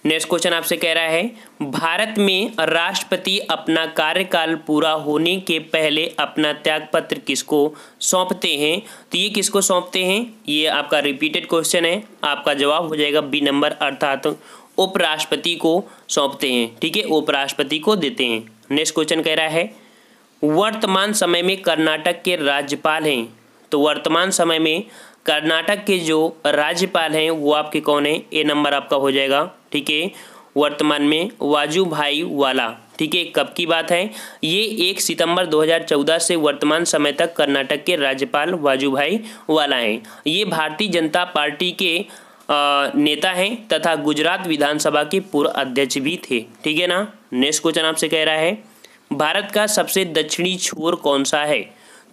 Next question आपसे कह रहा है भारत में राष्ट्रपति अपना कार्यकाल पूरा होने के पहले अपना त्यागपत्र किसको सौंपते हैं? तो ये किसको सौंपते हैं? ये आपका रिपीटेड क्वेश्चन है। आपका जवाब हो जाएगा बी नंबर, अर्थात उपराष्ट्रपति को सौंपते हैं। ठीक है, उपराष्ट्रपति को देते हैं। नेक्स्ट क्वेश्चन कह रहा है वर्तमान समय में कर्नाटक के राज्यपाल हैं। तो वर्तमान समय में कर्नाटक के जो राज्यपाल हैं वो आपके कौन है? ए नंबर आपका हो जाएगा। ठीक है, वर्तमान में वाजूभाई वाला। ठीक है, कब की बात है? ये 1 सितंबर 2014 से वर्तमान समय तक कर्नाटक के राज्यपाल वाजूभाई वाला हैं। ये भारतीय जनता पार्टी के नेता हैं तथा गुजरात विधानसभा के पूर्व अध्यक्ष भी थे। ठीक है ना। नेक्स्ट क्वेश्चन आपसे कह रहा है भारत का सबसे दक्षिणी छोर कौन सा है?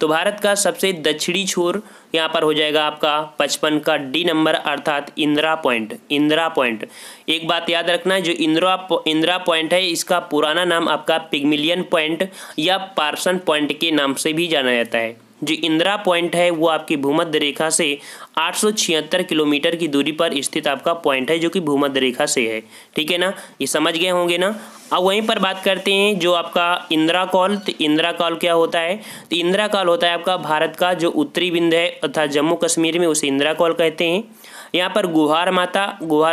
तो भारत का सबसे दक्षिणी छोर यहाँ पर हो जाएगा आपका 55 का डी नंबर, अर्थात इंदिरा पॉइंट। इंदिरा पॉइंट, एक बात याद रखना है, जो इंदिरा पॉइंट है इसका पुराना नाम आपका पिग्मिलियन पॉइंट या पार्सन पॉइंट के नाम से भी जाना जाता है। जो इंदिरा पॉइंट है वो आपकी भूमध्य रेखा से 876 किलोमीटर की दूरी पर स्थित आपका पॉइंट है, जो कि भूमध्य रेखा से है। ठीक है ना, ये समझ गए होंगे ना। अब वहीं पर बात करते हैं जो आपका इंदिरा कॉल। तो इंदिरा कॉल क्या होता है? तो इंदिरा कॉल होता है आपका भारत का जो उत्तरी बिंदु है अर्थात जम्मू कश्मीर में, उसे इंदिरा कॉल कहते हैं। यहाँ पर गुहार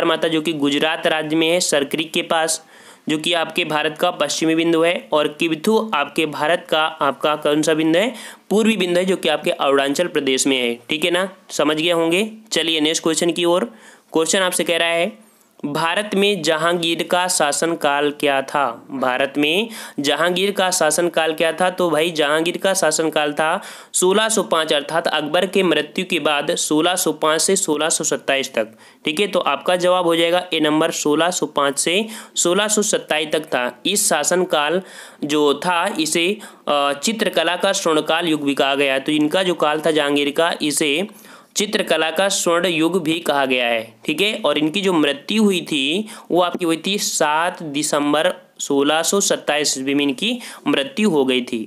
माता जो कि गुजरात राज्य में है, सरक्रीक के पास, जो कि आपके भारत का पश्चिमी बिंदु है, और किबथू आपके भारत का आपका कौन सा बिंदु है? पूर्वी बिंदु है, जो कि आपके अरुणाचल प्रदेश में है। ठीक है ना, समझ गए होंगे। चलिए नेक्स्ट क्वेश्चन की ओर। क्वेश्चन आपसे कह रहा है भारत में जहांगीर का शासनकाल क्या था? भारत में जहांगीर का शासनकाल क्या था? तो भाई जहांगीर का शासनकाल था 1605, अर्थात अकबर के मृत्यु के बाद 1605 से 1627 तक। ठीक है, तो आपका जवाब हो जाएगा ए नंबर, 1605 से 1627 तक था। इस शासनकाल जो था इसे चित्रकला का स्वर्णकाल युग भी कहा गया है। तो इनका जो काल था जहांगीर का, इसे चित्रकला का स्वर्ण युग भी कहा गया है। ठीक है, और इनकी जो मृत्यु हुई थी वो आपकी हुई थी 7 दिसंबर 1627 ईस्वी में इनकी मृत्यु हो गई थी।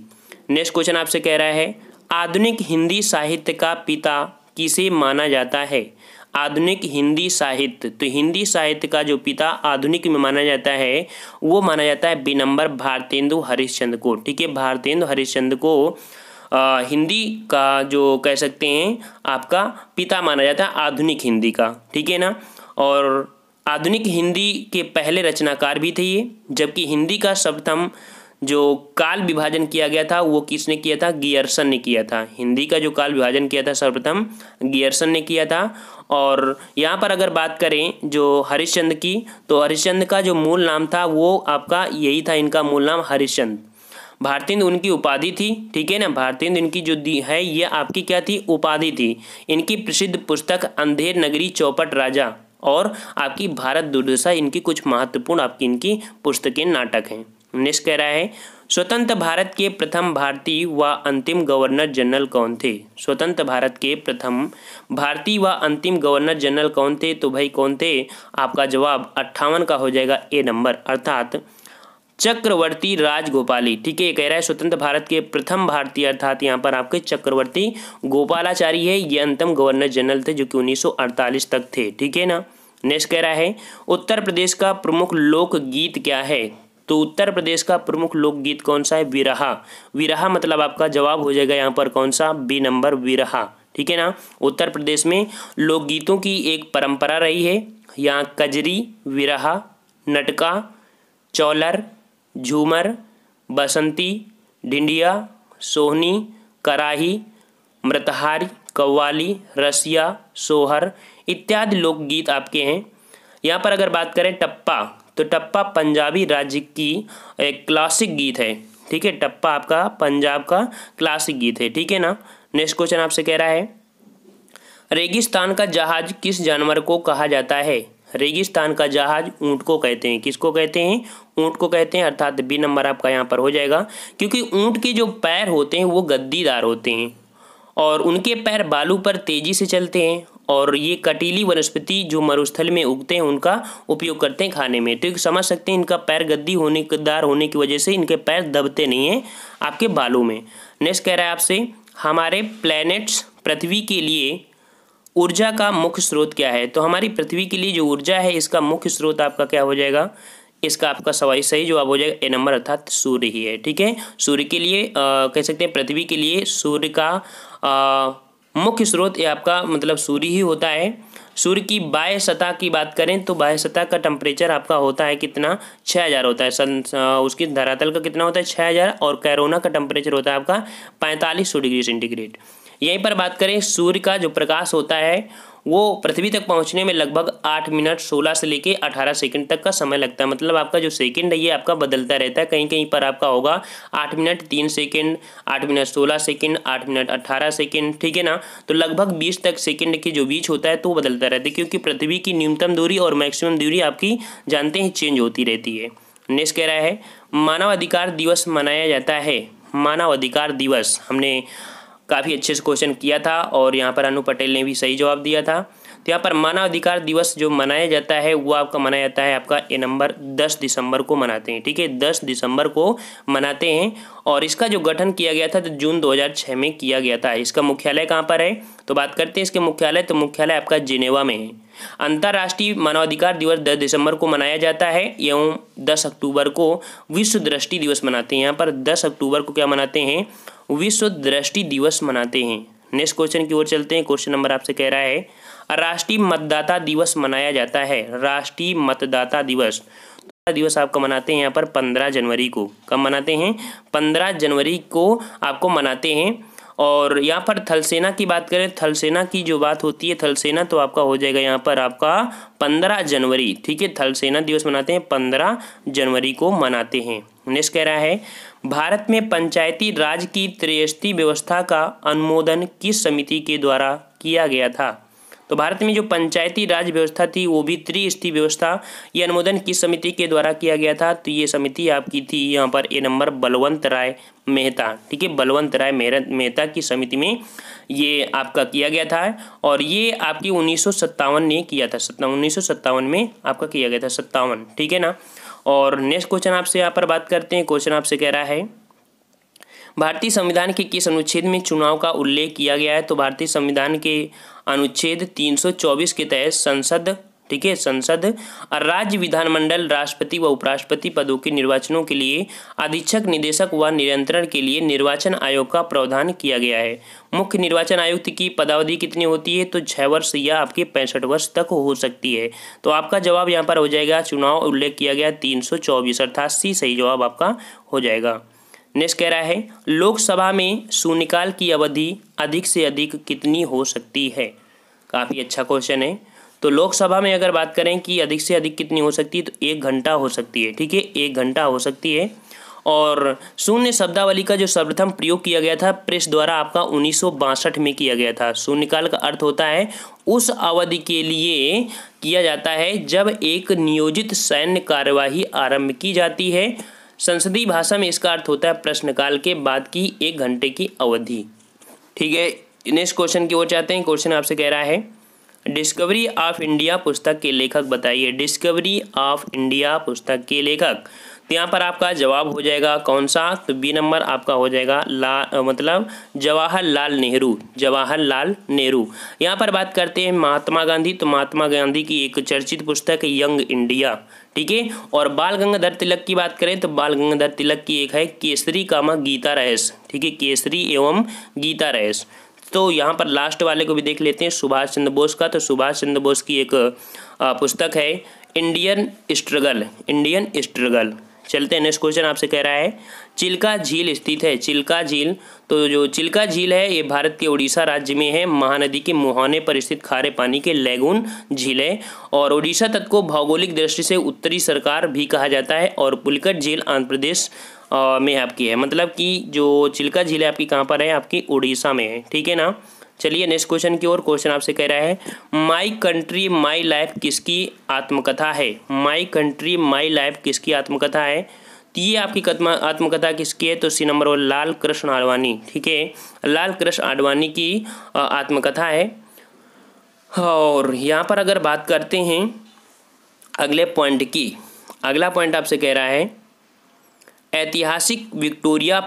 नेक्स्ट क्वेश्चन आपसे कह रहा है आधुनिक हिंदी साहित्य का पिता किसे माना जाता है? आधुनिक हिंदी साहित्य, तो हिंदी साहित्य का जो पिता आधुनिक में माना जाता है वो माना जाता है बी नंबर, भारतेंदु हरिश्चंद्र को। ठीक है, भारतेंदु हरिश्चंद्र को हिंदी का जो कह सकते हैं आपका पिता माना जाता है आधुनिक हिंदी का। ठीक है ना, और आधुनिक हिंदी के पहले रचनाकार भी थे ये। जबकि हिंदी का सर्वप्रथम जो काल विभाजन किया गया था वो किसने किया था? गियर्सन ने किया था। हिंदी का जो काल विभाजन किया था सर्वप्रथम गियर्सन ने किया था। और यहाँ पर अगर बात करें जो हरिश्चंद्र की, तो हरिश्चंद्र का जो मूल नाम था वो आपका यही था, इनका मूल नाम हरिश्चंद्र। भारतेंदु उनकी उपाधि थी। ठीक है ना, भारतेंदु इनकी जो दी है ये आपकी क्या थी? उपाधि थी। इनकी प्रसिद्ध पुस्तक अंधेर नगरी, चौपट राजा और आपकी भारत दुर्दशा, इनकी कुछ महत्वपूर्ण आपकी इनकी पुस्तकें, नाटक हैं। नेक्स्ट कह रहा है स्वतंत्र भारत के प्रथम भारतीय व अंतिम गवर्नर जनरल कौन थे? स्वतंत्र भारत के प्रथम भारतीय व अंतिम गवर्नर जनरल कौन थे? तो भाई कौन थे? आपका जवाब 58 का हो जाएगा, ए नंबर, अर्थात चक्रवर्ती राजगोपाली। ठीक है, कह रहा है स्वतंत्र भारत के प्रथम भारतीय, अर्थात यहाँ पर आपके चक्रवर्ती गोपालाचारी है, ये अंतिम गवर्नर जनरल थे जो कि 1948 तक थे। ठीक है ना। नेक्स्ट कह रहा है उत्तर प्रदेश का प्रमुख लोकगीत क्या है? तो उत्तर प्रदेश का प्रमुख लोकगीत कौन सा है? विरहा। विरहा मतलब आपका जवाब हो जाएगा यहाँ पर कौन सा? बी नंबर, विरहा। ठीक है ना। उत्तर प्रदेश में लोकगीतों की एक परंपरा रही है। यहाँ कजरी, विरहा, नटका, चौलर, झूमर, बसंती, ढिंडिया, सोहनी, कराही, मृतहारी, कव्वाली, रसिया, सोहर इत्यादि लोकगीत आपके हैं। यहाँ पर अगर बात करें टप्पा, तो टप्पा पंजाबी राज्य की एक क्लासिक गीत है। ठीक है, टप्पा आपका पंजाब का क्लासिक गीत है। ठीक है ना। नेक्स्ट क्वेश्चन आपसे कह रहा है रेगिस्तान का जहाज किस जानवर को कहा जाता है? रेगिस्तान का जहाज ऊंट को कहते हैं। किसको कहते हैं? ऊंट को कहते हैं, अर्थात बी नंबर आपका यहाँ पर हो जाएगा, क्योंकि ऊंट के जो पैर होते हैं वो गद्दीदार होते हैं और उनके पैर बालू पर तेजी से चलते हैं और ये कटीली वनस्पति जो मरुस्थल में उगते हैं उनका उपयोग करते हैं खाने में। तो समझ सकते हैं इनका पैर गद्दीदार होने की वजह से इनके पैर दबते नहीं हैं आपके बालू में। नेक्स्ट कह रहा है आपसे हमारे प्लैनेट्स पृथ्वी के लिए ऊर्जा का मुख्य स्रोत क्या है? तो हमारी पृथ्वी के लिए जो ऊर्जा है इसका मुख्य स्रोत आपका क्या हो जाएगा? इसका आपका सही जवाब हो जाएगा ए नंबर, अर्थात सूर्य ही है। ठीक है, सूर्य के लिए कह सकते हैं पृथ्वी के लिए सूर्य का मुख्य स्रोत ये आपका मतलब सूर्य ही होता है। सूर्य की बाह्य सतह की बात करें तो बाह्य सतह का टेम्परेचर आपका होता है कितना? 6000 होता है। उसकी धरातल का कितना होता है? 6000। और कैरोना का टेम्परेचर होता है आपका 4500 डिग्री सेंटीग्रेड। यहीं पर बात करें सूर्य का जो प्रकाश होता है वो पृथ्वी तक पहुंचने में लगभग 8 मिनट 16 से लेके 18 सेकंड तक का समय लगता है। मतलब आपका जो सेकंड है ये आपका बदलता रहता है, कहीं कहीं पर आपका होगा 8 minute 3 second, 8 minute 16 second, 8 minute 18 second. ठीक है ना, तो लगभग 20 तक सेकंड के जो बीच होता है तो वो बदलता रहता है, क्योंकि पृथ्वी की न्यूनतम दूरी और मैक्सिमम दूरी आपकी जानते हैं चेंज होती रहती है। नेक्स्ट कह रहा है मानव अधिकार दिवस मनाया जाता है। मानव अधिकार दिवस हमने काफ़ी अच्छे से क्वेश्चन किया था और यहाँ पर अनु पटेल ने भी सही जवाब दिया था। तो यहाँ पर मानव अधिकार दिवस जो मनाया जाता है वो आपका मनाया जाता है आपका ए नंबर 10 दिसंबर को मनाते हैं। ठीक है, 10 दिसंबर को मनाते हैं और इसका जो गठन किया गया था तो जून 2006 में किया गया था। इसका मुख्यालय कहाँ पर है? तो बात करते हैं इसके मुख्यालय, तो मुख्यालय आपका जिनेवा में है। अंतर्राष्ट्रीय मानवाधिकार दिवस 10 दिसंबर को मनाया जाता है एवं 10 अक्टूबर को विश्व दृष्टि दिवस मनाते हैं। यहाँ पर 10 अक्टूबर को क्या मनाते हैं? विश्व दृष्टि दिवस मनाते हैं। नेक्स्ट क्वेश्चन की ओर चलते हैं। क्वेश्चन नंबर आपसे कह रहा है राष्ट्रीय मतदाता दिवस मनाया जाता है। राष्ट्रीय मतदाता दिवस दिवस आपका मनाते हैं यहाँ पर 15 जनवरी को। कब मनाते हैं? 15 जनवरी को आपको मनाते हैं। और यहाँ पर थल सेना की बात करें, थल सेना की जो बात होती है थल सेना तो आपका हो जाएगा यहाँ पर आपका 15 जनवरी। ठीक है, थल सेना दिवस मनाते हैं 15 जनवरी को मनाते हैं। नेक्स्ट कह रहा है भारत में पंचायती राज की त्रिस्तरीय व्यवस्था का अनुमोदन किस समिति के द्वारा किया गया था? तो भारत में जो पंचायती राज व्यवस्था थी वो भी त्रिस्तरीय व्यवस्था, ये अनुमोदन किस समिति के द्वारा किया गया था? तो ये समिति आपकी थी यहाँ पर ए नंबर बलवंत राय मेहता। ठीक है, बलवंत राय मेहता की समिति में ये आपका किया गया था और ये आपकी 1957 ने किया था। 1957 में आपका किया गया था, 57। ठीक है ना। और नेक्स्ट क्वेश्चन आपसे यहाँ पर बात करते हैं। क्वेश्चन आपसे कह रहा है भारतीय संविधान के किस अनुच्छेद में चुनाव का उल्लेख किया गया है? तो भारतीय संविधान के अनुच्छेद 324 के तहत संसद, ठीक है, संसद राज्य विधानमंडल राष्ट्रपति व उपराष्ट्रपति पदों के निर्वाचनों के लिए अधीक्षक निदेशक व नियंत्रण के लिए निर्वाचन आयोग का प्रावधान किया गया है। मुख्य निर्वाचन आयुक्त की पदावधि कितनी होती है? तो 6 वर्ष या आपके 65 वर्ष तक हो सकती है। तो आपका जवाब यहाँ पर हो जाएगा चुनाव उल्लेख किया गया 324, अर्थात सी सही जवाब आपका हो जाएगा। नेक्स्ट कह रहा है लोकसभा में शून्यकाल की अवधि अधिक से अधिक कितनी हो सकती है? काफ़ी अच्छा क्वेश्चन है। तो लोकसभा में अगर बात करें कि अधिक से अधिक कितनी हो सकती है तो 1 घंटा हो सकती है। ठीक है, 1 घंटा हो सकती है। और शून्य शब्दावली का जो सर्वप्रथम प्रयोग किया गया था प्रेस द्वारा आपका 1962 में किया गया था। शून्यकाल का अर्थ होता है उस अवधि के लिए किया जाता है जब एक नियोजित सैन्य कार्यवाही आरंभ की जाती है। संसदीय भाषा में इसका अर्थ होता है प्रश्नकाल के बाद की 1 घंटे की अवधि। ठीक है, नेक्स्ट क्वेश्चन की ओर जाते हैं। क्वेश्चन आपसे कह रहा है डिस्कवरी ऑफ इंडिया पुस्तक के लेखक बताइए। डिस्कवरी ऑफ इंडिया पुस्तक के लेखक, तो यहाँ पर आपका जवाब हो जाएगा कौन सा? तो बी नंबर आपका हो जाएगा मतलब जवाहरलाल नेहरू। जवाहरलाल नेहरू। यहाँ पर बात करते हैं महात्मा गांधी, तो महात्मा गांधी की एक चर्चित पुस्तक है यंग इंडिया। ठीक है, और बाल गंगाधर तिलक की बात करें तो बाल गंगाधर तिलक की एक है केसरी कामा गीता रहस्य। ठीक है, केसरी एवं गीता रहस्य। तो यहाँ पर लास्ट वाले को भी देख लेते हैं सुभाष चंद्र बोस का। तो सुभाष चंद्र बोस की एक पुस्तक है इंडियन स्ट्रगल। Indian struggle. चलते हैं नेक्स्ट क्वेश्चन आपसे कह रहा है चिल्का झील स्थित है। चिल्का झील, तो जो चिल्का झील है ये भारत के उड़ीसा राज्य में है। महानदी के मुहाने पर स्थित खारे पानी के लैगून झील है और उड़ीसा तट को भौगोलिक दृष्टि से उत्तरी सरकार भी कहा जाता है। और पुलिकट झील आंध्र प्रदेश में आपकी है। मतलब कि जो चिल्का झील है आपकी कहाँ पर है? आपकी उड़ीसा में है। ठीक है ना। चलिए नेक्स्ट क्वेश्चन की ओर। क्वेश्चन आपसे कह रहा है माई कंट्री माई लाइफ किसकी आत्मकथा है? माई कंट्री माई लाइफ किसकी आत्मकथा है? तो ये आपकी आत्मकथा किसकी है? तो सी नंबर वो लाल कृष्ण आडवाणी। ठीक है, लाल कृष्ण आडवाणी की आत्मकथा है। और यहाँ पर अगर बात करते हैं अगले पॉइंट की, अगला पॉइंट आपसे कह रहा है ऐतिहासिक विक्टोरिया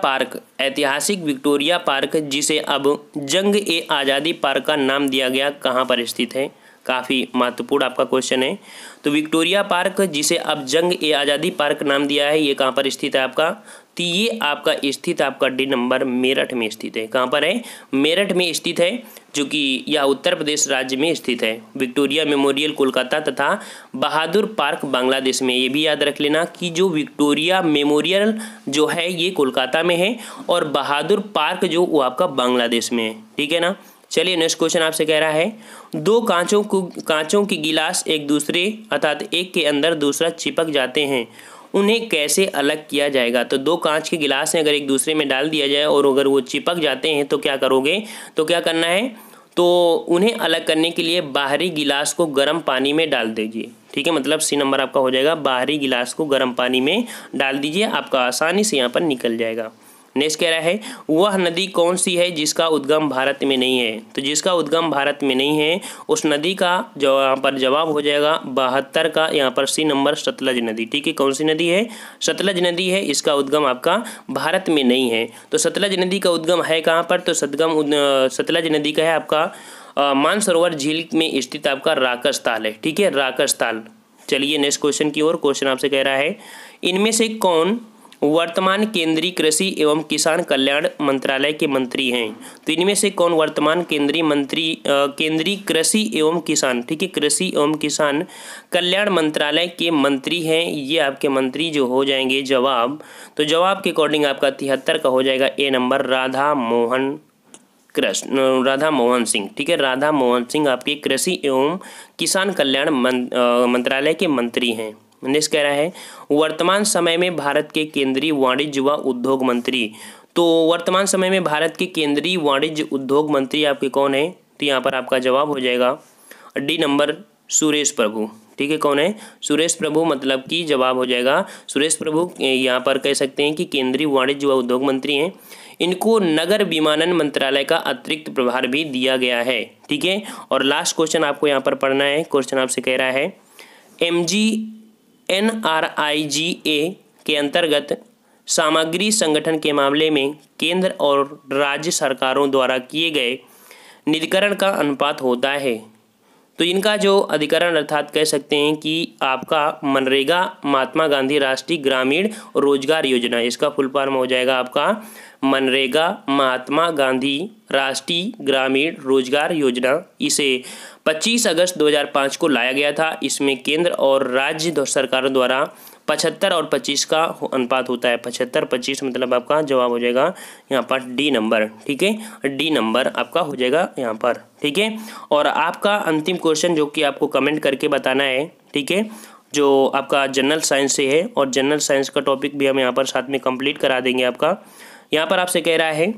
पार्क जिसे अब जंग ए आज़ादी पार्क का नाम दिया गया कहाँ पर स्थित है? काफ़ी महत्वपूर्ण आपका क्वेश्चन है। तो विक्टोरिया पार्क जिसे अब जंग ए आज़ादी पार्क नाम दिया है, ये कहाँ पर स्थित है आपका? तो ये आपका स्थित आपका डी नंबर मेरठ में स्थित है। कहाँ पर है? मेरठ में स्थित है, जो कि यह उत्तर प्रदेश राज्य में स्थित है। विक्टोरिया मेमोरियल कोलकाता तथा बहादुर पार्क बांग्लादेश में। ये भी याद रख लेना कि जो विक्टोरिया मेमोरियल जो है ये कोलकाता में है और बहादुर पार्क जो वो आपका बांग्लादेश में है। ठीक है ना। चलिए नेक्स्ट क्वेश्चन आपसे कह रहा है, दो कांचों के गिलास एक दूसरे अर्थात एक के अंदर दूसरा चिपक जाते हैं, उन्हें कैसे अलग किया जाएगा? तो दो कांच के गिलास हैं, अगर एक दूसरे में डाल दिया जाए और अगर वो चिपक जाते हैं तो क्या करोगे? तो क्या करना है? तो उन्हें अलग करने के लिए बाहरी गिलास को गर्म पानी में डाल दीजिए। ठीक है, मतलब सी नंबर आपका हो जाएगा, बाहरी गिलास को गर्म पानी में डाल दीजिए, आपका आसानी से यहाँ पर निकल जाएगा। नेक्स्ट कह रहा है, वह नदी कौन सी है जिसका उद्गम भारत में नहीं है? तो जिसका उद्गम भारत में नहीं है उस नदी का जो यहाँ पर जवाब हो जाएगा 72 का, यहाँ पर सी नंबर सतलज नदी। ठीक है, कौन सी नदी है? सतलज नदी है, इसका उद्गम आपका भारत में नहीं है। तो सतलज नदी का उद्गम है कहाँ पर? तो सतलज नदी का है आपका मानसरोवर झील में स्थित आपका राकसताल है। ठीक है, राकसताल। चलिए नेक्स्ट क्वेश्चन की ओर। क्वेश्चन आपसे कह रहा है, इनमें से कौन वर्तमान केंद्रीय कृषि एवं किसान कल्याण मंत्रालय के मंत्री हैं? तो इनमें से कौन वर्तमान केंद्रीय कृषि एवं किसान, ठीक है, कृषि एवं किसान कल्याण मंत्रालय के मंत्री हैं? ये आपके मंत्री जो हो जाएंगे जवाब, तो जवाब के अकॉर्डिंग आपका 73 का हो जाएगा ए नंबर, राधा मोहन सिंह। ठीक है, राधा मोहन सिंह आपके कृषि एवं किसान कल्याण मंत्रालय के मंत्री हैं। नेक्स्ट कह रहा है, वर्तमान समय में भारत के केंद्रीय वाणिज्य व उद्योग मंत्री। तो वर्तमान समय में भारत के केंद्रीय वाणिज्य उद्योग मंत्री आपके कौन है? तो यहाँ पर आपका जवाब हो जाएगा डी नंबर, सुरेश प्रभु। ठीक है, कौन है? सुरेश प्रभु, मतलब कि जवाब हो जाएगा सुरेश प्रभु। यहाँ पर कह सकते हैं कि केंद्रीय वाणिज्य व उद्योग मंत्री हैं। इनको नगर विमानन मंत्रालय का अतिरिक्त प्रभार भी दिया गया है। ठीक है, और लास्ट क्वेश्चन आपको यहाँ पर पढ़ना है। क्वेश्चन आपसे कह रहा है, NRIGA के अंतर्गत सामग्री संगठन के मामले में केंद्र और राज्य सरकारों द्वारा किए गए निधिकरण का अनुपात होता है। तो इनका जो अधिकरण अर्थात कह सकते हैं कि आपका मनरेगा महात्मा गांधी राष्ट्रीय ग्रामीण रोजगार योजना, इसका फुल फॉर्म हो जाएगा आपका मनरेगा महात्मा गांधी राष्ट्रीय ग्रामीण रोजगार योजना। इसे 25 अगस्त 2005 को लाया गया था। इसमें केंद्र और राज्य सरकारों द्वारा 75 और 25 का अनुपात होता है। 75-25 मतलब आपका जवाब हो जाएगा यहाँ पर डी नंबर। ठीक है, डी नंबर आपका हो जाएगा यहाँ पर। ठीक है, और आपका अंतिम क्वेश्चन जो कि आपको कमेंट करके बताना है। ठीक है, जो आपका जनरल साइंस से है और जनरल साइंस का टॉपिक भी हम यहाँ पर साथ में कंप्लीट करा देंगे आपका। यहाँ पर आपसे कह रहा है,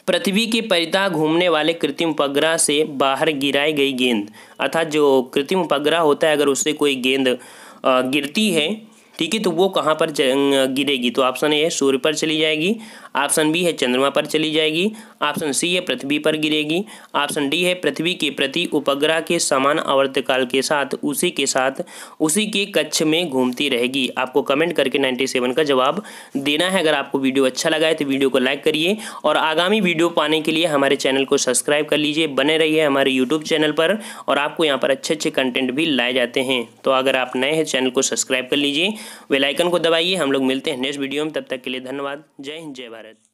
पृथ्वी के परितः घूमने वाले कृत्रिम उपग्रह से बाहर गिराई गई गेंद, अर्थात जो कृत्रिम उपग्रह होता है अगर उससे कोई गेंद गिरती है, ठीक है, तो वो कहाँ पर गिरेगी? तो ऑप्शन ए है सूर्य पर चली जाएगी, ऑप्शन बी है चंद्रमा पर चली जाएगी, ऑप्शन सी है पृथ्वी पर गिरेगी, ऑप्शन डी है पृथ्वी के प्रति उपग्रह के समान आवर्तकाल के साथ उसी के कक्ष में घूमती रहेगी। आपको कमेंट करके 97 का जवाब देना है। अगर आपको वीडियो अच्छा लगा है तो वीडियो को लाइक करिए और आगामी वीडियो पाने के लिए हमारे चैनल को सब्सक्राइब कर लीजिए। बने रहिए हमारे यूट्यूब चैनल पर और आपको यहाँ पर अच्छे अच्छे कंटेंट भी लाए जाते हैं। तो अगर आप नए हैं चैनल को सब्सक्राइब कर लीजिए, बेल आइकन को दबाइए। हम लोग मिलते हैं नेक्स्ट वीडियो में, तब तक के लिए धन्यवाद। जय हिंद, जय भारत।